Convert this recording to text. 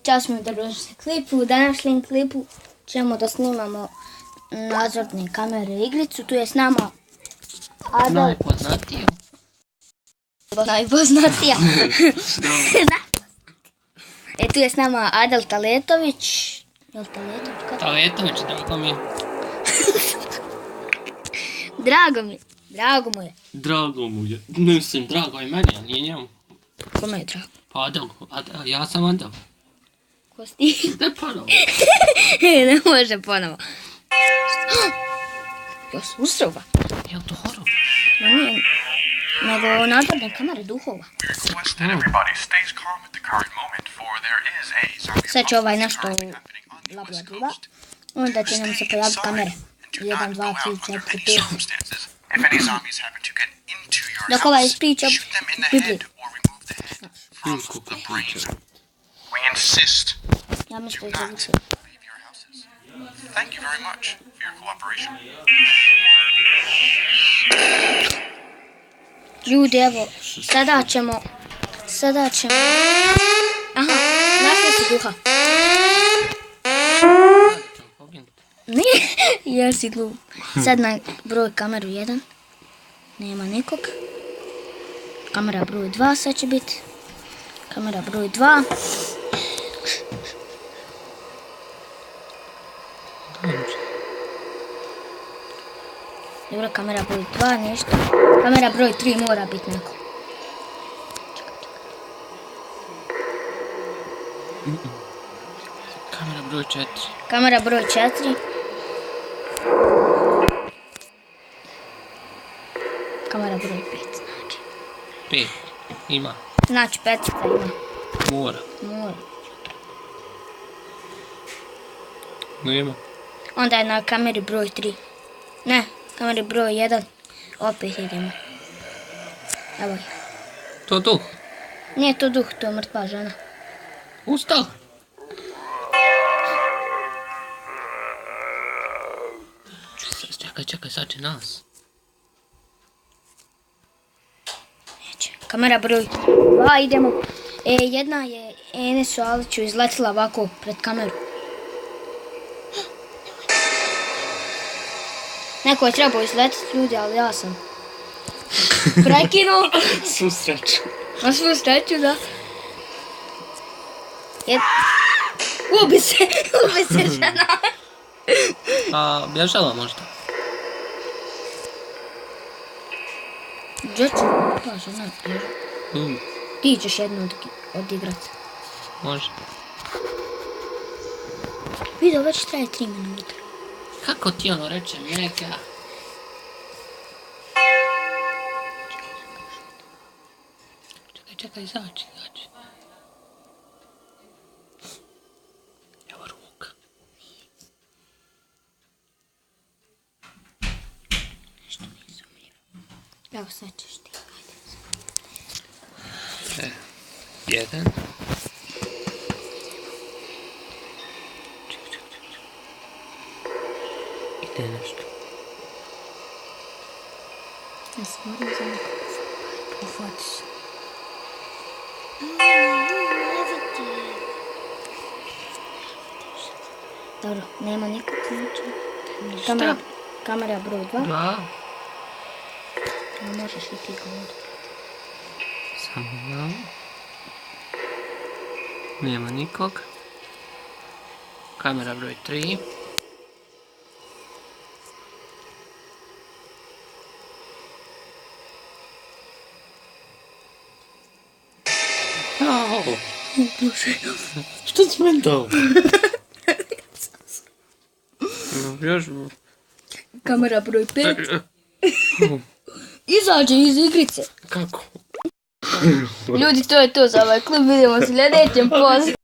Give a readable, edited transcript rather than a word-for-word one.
Ćao, smo dobrodošli klipu. U današnjem klipu ćemo da snimamo nadzorne kamere igricu. Tu je s nama Adel. Najpoznatija. Tu je s nama Adel Taletović. Jel Taletović? Taletović, drago mi je. Drago mu je. Drago mu je. Mislim, drago je meni, a nije njemu. Kome je drago? Pa Adel, ja sam Adel. Ko si ti? Ne ponovo. Ne može ponovo. Ja sam ustrova. Jel to horor? Ma nije, nego nadzorne kamere duhova. Sad će ovaj nešto blabla druga. Onda će nam se pojaviti kamere. 1, 2, 3, 4, 5. Dok ovaj ispriča Bibliju. Ja mislim da je zavisio. Thank you very much for your cooperation. Ljudi, evo, sada ćemo... Aha, našli si duha. Nije, jer si glup. Sad na broj kameru 1. Nema nikog. Kamera broj 2 sad će biti. Kamera broj 2. Dobro, kamera broj 2, nešto. Kamera broj 3 mora biti neko. Kamera broj 4. Kamera broj 4. Kamera broj 5, znači. 5. Ima. Znači, 5 ima. Mora. Nema. Onda je na kameri broj 3. Ne, kameri broj 1. Opet idemo. Evo je. To duh. Nije to duh, to je mrtva žena. Ustala. Čekaj, sad će nas. Neće. Kamera broj 2, idemo. Jedna je Enesu Aliću izletila ovako pred kameru. Neko je trebao izletiti ljudi, ali ja sam prekinuo. Svu sreću. Na svu sreću, da. Ubi se žena. A bježala možda? Gdje ću? Pa žena bježa. Ti ćeš jednu odigrat. Može. Video već traje 3 minuta. Kako ti ono reče neka? Čekaj, izaći. Evo ruka. Nešto mi sumnjivo. Evo sad ćeš ti. Ajde. 1. Ide nešto. Ja se moram za nekog pohvati se. Dobro, nema nikog znači. Kamera broj 2. 2. Možeš i ti govoriti. Samo malo. Nema nikog. Kamera broj 3. Što si meni dao? Vježbu. Kamera broj 5. Izađe iz igrice. Kako? Ljudi, to je to za ovaj klip. Vidimo u sljedećem. Pozdrav.